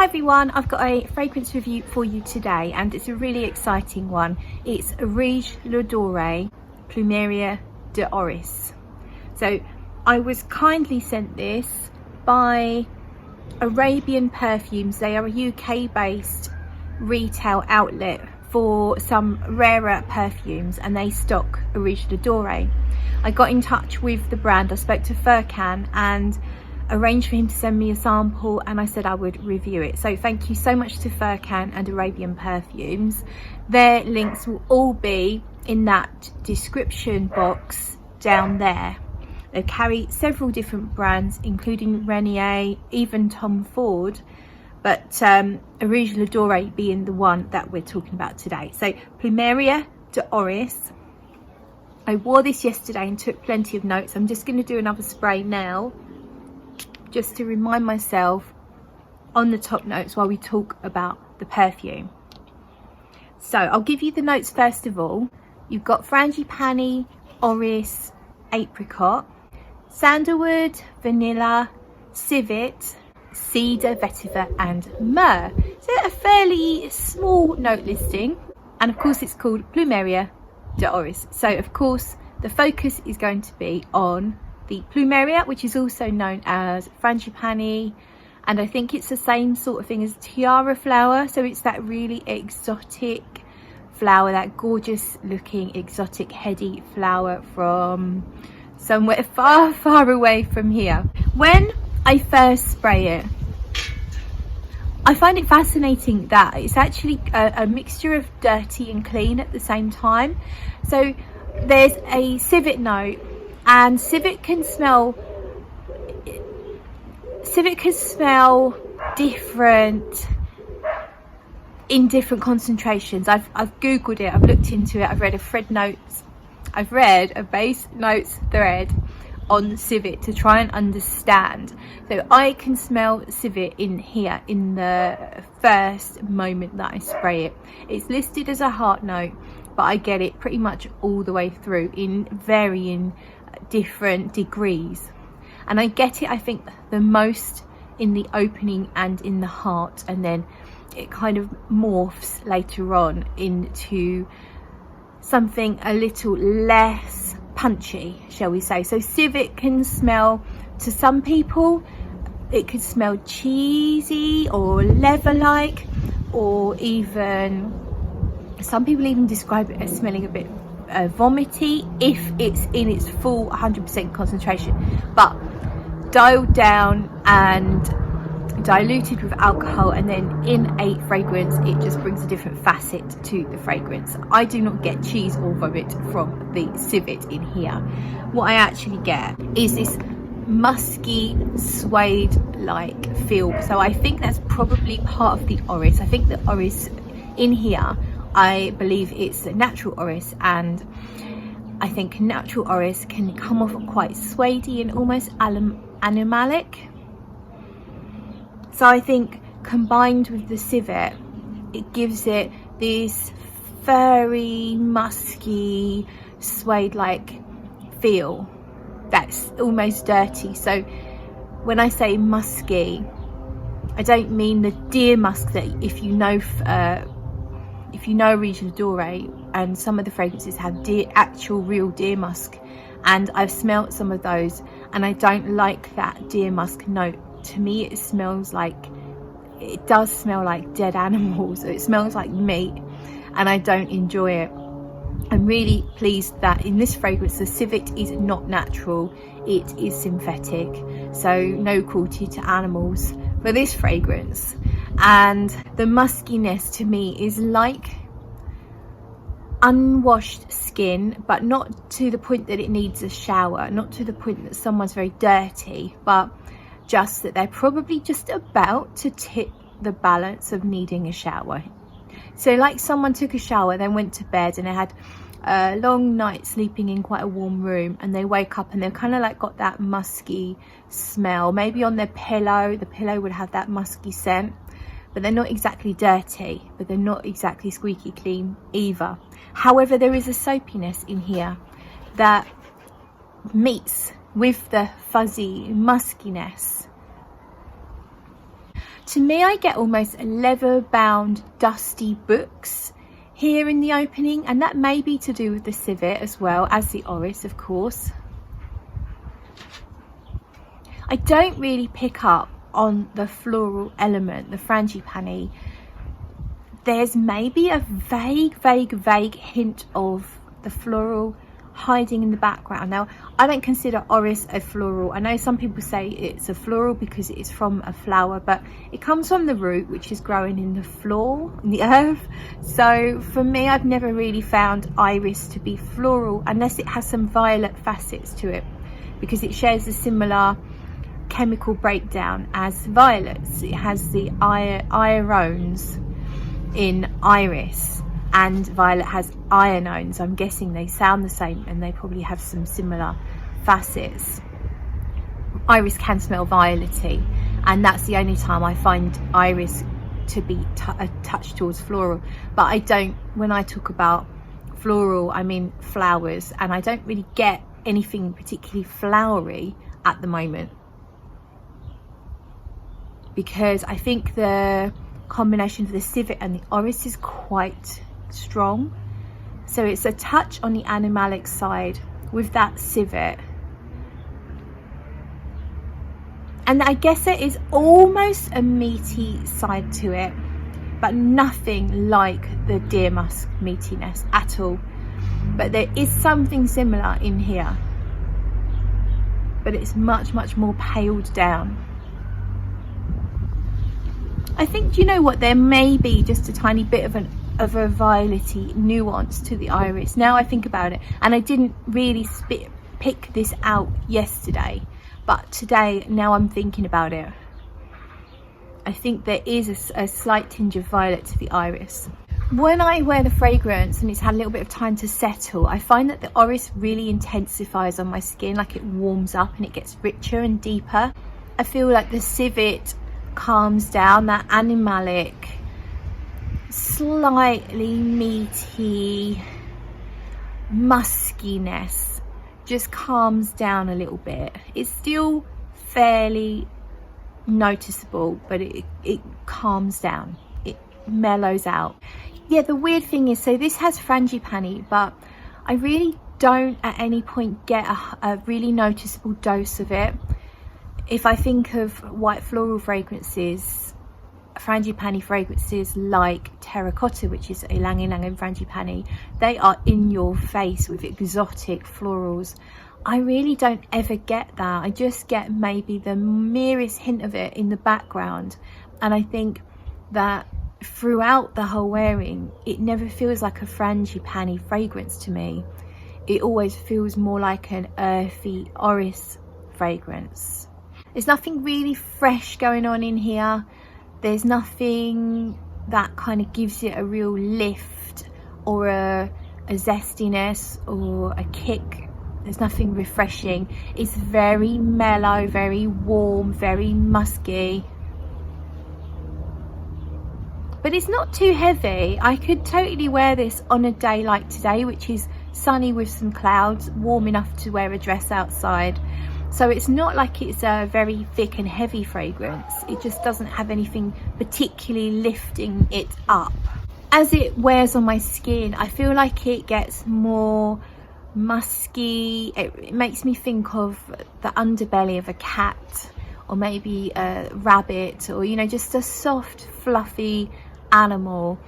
Hi everyone, I've got a fragrance review for you today and it's a really exciting one. It's Areej Le Dore Plumeria De Orris. So I was kindly sent this by Arabian Perfumes. They are a UK based retail outlet for some rarer perfumes and they stock Areej Le Dore. I got in touch with the brand, I spoke to Furkan and arranged for him to send me a sample and I said I would review it. So thank you so much to Furkan and Arabian Perfumes. Their links will all be in that description box down there. They carry several different brands including Renier, even Tom Ford, but Areej Le Dore being the one that we're talking about today. So Plumeria De Orris. I wore this yesterday and took plenty of notes. I'm just going to do another spray now, just to remind myself on the top notes while we talk about the perfume. So I'll give you the notes first of all. You've got frangipani, orris, apricot, sandalwood, vanilla, civet, cedar, vetiver and myrrh. So a fairly small note listing, and of course it's called Plumeria De Orris. So of course the focus is going to be on the Plumeria, which is also known as frangipani, and I think it's the same sort of thing as tiara flower. So it's that really exotic flower, that gorgeous looking exotic heady flower from somewhere far, far away from here. When I first spray it, I find it fascinating that it's actually a mixture of dirty and clean at the same time. So there's a civet note, and civet can smell different in different concentrations. I've googled it, I've looked into it, I've read a base notes thread on civet to try and understand. So I can smell civet in here in the first moment that I spray it. It's listed as a heart note, but I get it pretty much all the way through in varying different degrees, and I get it I think the most in the opening and in the heart, and then it kind of morphs later on into something a little less punchy, shall we say. So civet can smell, to some people it could smell cheesy or leather-like, or even some people even describe it as smelling a bit vomity if it's in its full 100% concentration, but dialed down and diluted with alcohol, and then in a fragrance it just brings a different facet to the fragrance. I do not get cheese or vomit from the civet in here. What I actually get is this musky suede like feel. So I think that's probably part of the orris. I think the orris in here, I believe it's a natural orris, and I think natural orris can come off quite suedey and almost animalic. So I think combined with the civet, it gives it this very musky suede like feel that's almost dirty. So when I say musky, I don't mean the deer musk that if you know Areej Le Dore, and some of the fragrances have actual real deer musk, and I've smelt some of those and I don't like that deer musk note. To me it does smell like dead animals. It smells like meat and I don't enjoy it. I'm really pleased that in this fragrance the civet is not natural, it is synthetic, so no cruelty to animals for this fragrance. And the muskiness to me is like unwashed skin, but not to the point that it needs a shower, not to the point that someone's very dirty, but just that they're probably just about to tip the balance of needing a shower. So like someone took a shower, then went to bed and they had a long night sleeping in quite a warm room, and they wake up and they've kind of like got that musky smell, maybe on their pillow. The pillow would have that musky scent, but they're not exactly dirty, but they're not exactly squeaky clean either. However, there is a soapiness in here that meets with the fuzzy muskiness. To me, I get almost leather bound dusty books here in the opening, and that may be to do with the civet as well as the orris, of course. I don't really pick up on the floral element, the frangipani. There's maybe a vague hint of the floral hiding in the background. Now, I don't consider orris a floral. I know some people say it's a floral because it is from a flower, but it comes from the root, which is growing in the floor, in the earth. So for me, I've never really found iris to be floral unless it has some violet facets to it, because it shares a similar chemical breakdown as violets. It has the ionones in iris, and violet has ionones. I'm guessing they sound the same and they probably have some similar facets. Iris can smell violetty, and that's the only time I find iris to be a touch towards floral. But I don't, when I talk about floral, I mean flowers, and I don't really get anything particularly flowery at the moment, because I think the combination of the civet and the orris is quite strong. So it's a touch on the animalic side with that civet, and I guess it is almost a meaty side to it, but nothing like the deer musk meatiness at all. But there is something similar in here, but it's much more paled down. I think, do you know what, there may be just a tiny bit of a violety nuance to the iris now I think about it, and I didn't really pick this out yesterday, but today, now I'm thinking about it, I think there is a slight tinge of violet to the iris. When I wear the fragrance and it's had a little bit of time to settle, I find that the orris really intensifies on my skin, like it warms up and it gets richer and deeper. I feel like the civet calms down, that animalic, slightly meaty muskiness just calms down a little bit. It's still fairly noticeable, but it calms down, it mellows out. Yeah, the weird thing is, so this has frangipani, but I really don't at any point get a really noticeable dose of it. If I think of white floral fragrances, frangipani fragrances like terracotta, which is ylang ylang and frangipani, they are in your face with exotic florals. I really don't ever get that. I just get maybe the merest hint of it in the background, and I think that throughout the whole wearing it never feels like a frangipani fragrance to me. It always feels more like an earthy orris fragrance. There's nothing really fresh going on in here. There's nothing that kind of gives it a real lift or a zestiness or a kick. There's nothing refreshing. It's very mellow, very warm, very musky, but it's not too heavy. I could totally wear this on a day like today, which is sunny with some clouds, warm enough to wear a dress outside. So it's not like it's a very thick and heavy fragrance. It just doesn't have anything particularly lifting it up. As it wears on my skin, I feel like it gets more musky. It makes me think of the underbelly of a cat, or maybe a rabbit, or, you know, just a soft, fluffy animal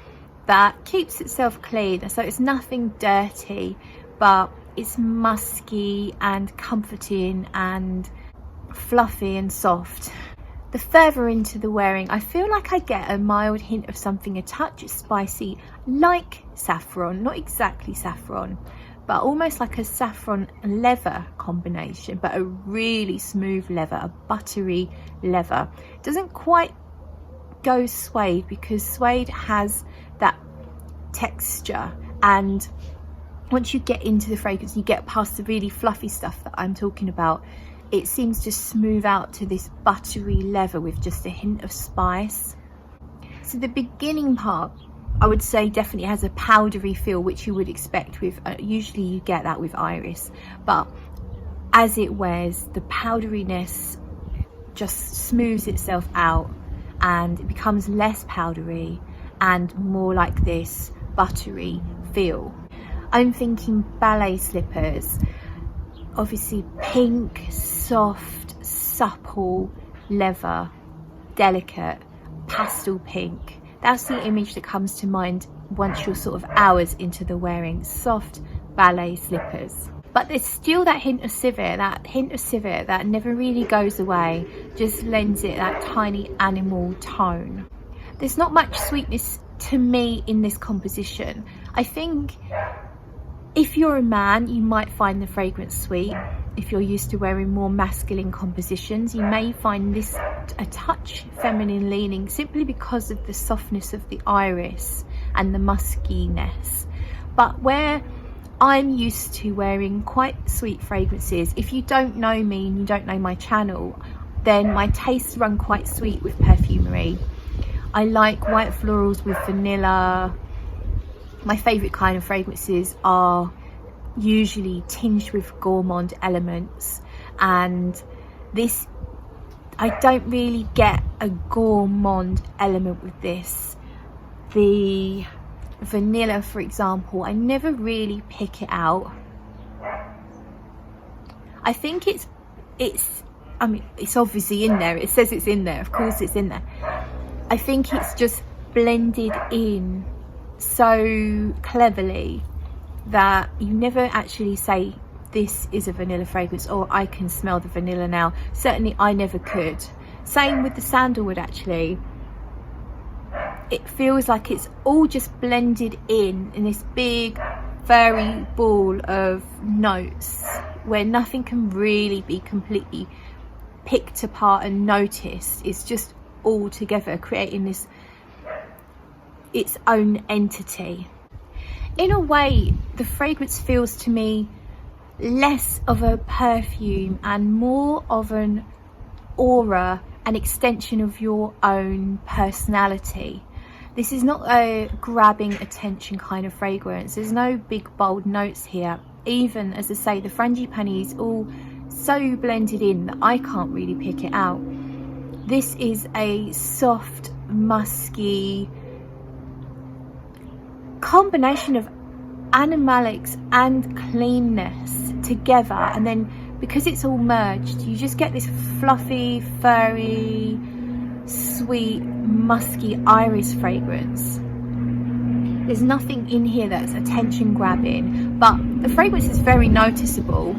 that keeps itself clean. So it's nothing dirty, but it's musky and comforting and fluffy and soft. The further into the wearing, I feel like I get a mild hint of something a touch spicy, like saffron, not exactly saffron, but almost like a saffron leather combination, but a really smooth leather, a buttery leather. It doesn't quite go suede, because suede has that texture, and once you get into the fragrance, you get past the really fluffy stuff that I'm talking about, it seems to smooth out to this buttery leather with just a hint of spice. So the beginning part, I would say, definitely has a powdery feel, which you would expect with, usually you get that with iris, but as it wears, the powderiness just smooths itself out and it becomes less powdery and more like this buttery feel. I'm thinking ballet slippers, obviously pink, soft, supple leather, delicate, pastel pink. That's the image that comes to mind once you're sort of hours into the wearing. Soft ballet slippers. But there's still that hint of civet, that never really goes away, just lends it that tiny animal tone. There's not much sweetness to me in this composition. I think if you're a man, you might find the fragrance sweet. If you're used to wearing more masculine compositions, you may find this a touch feminine leaning, simply because of the softness of the iris and the muskiness. But where I'm used to wearing quite sweet fragrances, if you don't know me and you don't know my channel, then my tastes run quite sweet with perfumery. I like white florals with vanilla. My favourite kind of fragrances are usually tinged with gourmand elements, and this, I don't really get a gourmand element with this. The vanilla, for example, I never really pick it out. I think I mean, it's obviously in there, it says it's in there, of course it's in there. I think it's just blended in so cleverly that you never actually say this is a vanilla fragrance, or I can smell the vanilla now. Certainly I never could. Same with the sandalwood, actually. It feels like it's all just blended in this big furry ball of notes where nothing can really be completely picked apart and noticed. It's just all together, creating this its own entity. In a way, the fragrance feels to me less of a perfume and more of an aura, an extension of your own personality. This is not a grabbing attention kind of fragrance. There's no big bold notes here. Even, as I say, the frangipani is all so blended in that I can't really pick it out. This is a soft, musky combination of animalics and cleanness together, and then because it's all merged, you just get this fluffy, furry, sweet, musky iris fragrance. There's nothing in here that's attention grabbing, but the fragrance is very noticeable.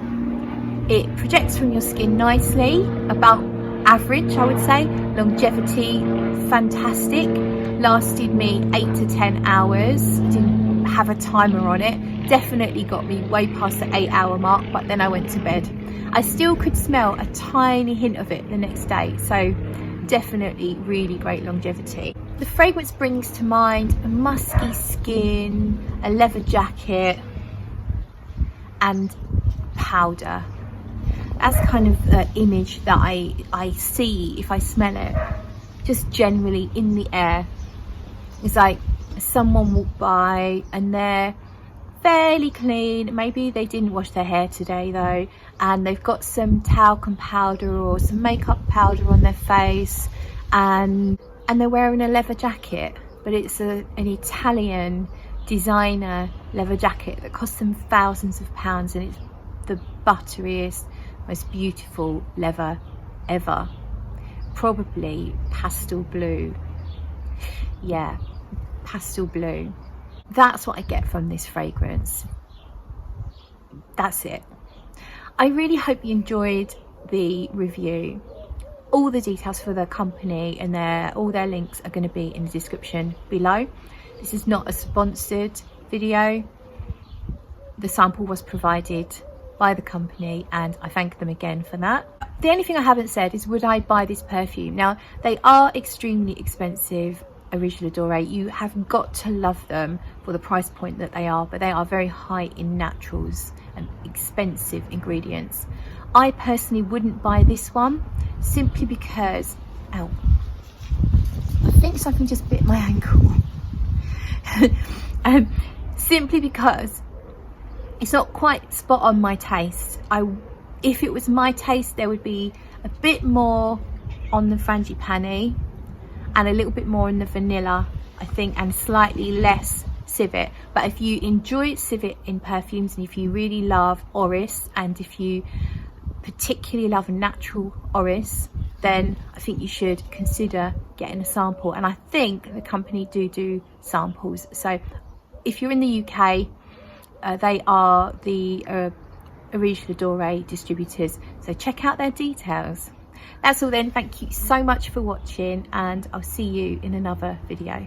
It projects from your skin nicely, about average, I would say. Longevity, fantastic. Lasted me 8 to 10 hours. Didn't have a timer on it. Definitely got me way past the 8-hour mark, but then I went to bed. I still could smell a tiny hint of it the next day, so definitely really great longevity. The fragrance brings to mind a musky skin, a leather jacket, and powder. That's kind of the image that I see if I smell it, just generally in the air. It's like someone walked by and they're fairly clean, maybe they didn't wash their hair today though, and they've got some talcum powder or some makeup powder on their face, and they're wearing a leather jacket, but it's an Italian designer leather jacket that costs them thousands of pounds, and it's the butteriest, most beautiful leather ever. Probably pastel blue. Yeah, pastel blue. That's what I get from this fragrance. That's it. I really hope you enjoyed the review. All the details for the company and all their links are going to be in the description below. This is not a sponsored video. The sample was provided by the company and I thank them again for that. The only thing I haven't said is, would I buy this perfume? Now, they are extremely expensive, Areej Le Dore. You have got to love them for the price point that they are, but they are very high in naturals and expensive ingredients. I personally wouldn't buy this one simply because, ow, I think something just bit my ankle. Simply because it's not quite spot on my taste. If it was my taste, there would be a bit more on the frangipani and a little bit more in the vanilla, I think, and slightly less civet. But if you enjoy civet in perfumes, and if you really love orris, and if you particularly love natural orris, then I think you should consider getting a sample. And I think the company do samples. So if you're in the UK, they are the Areej Le Dore distributors, so check out their details. That's all then. Thank you so much for watching, and I'll see you in another video.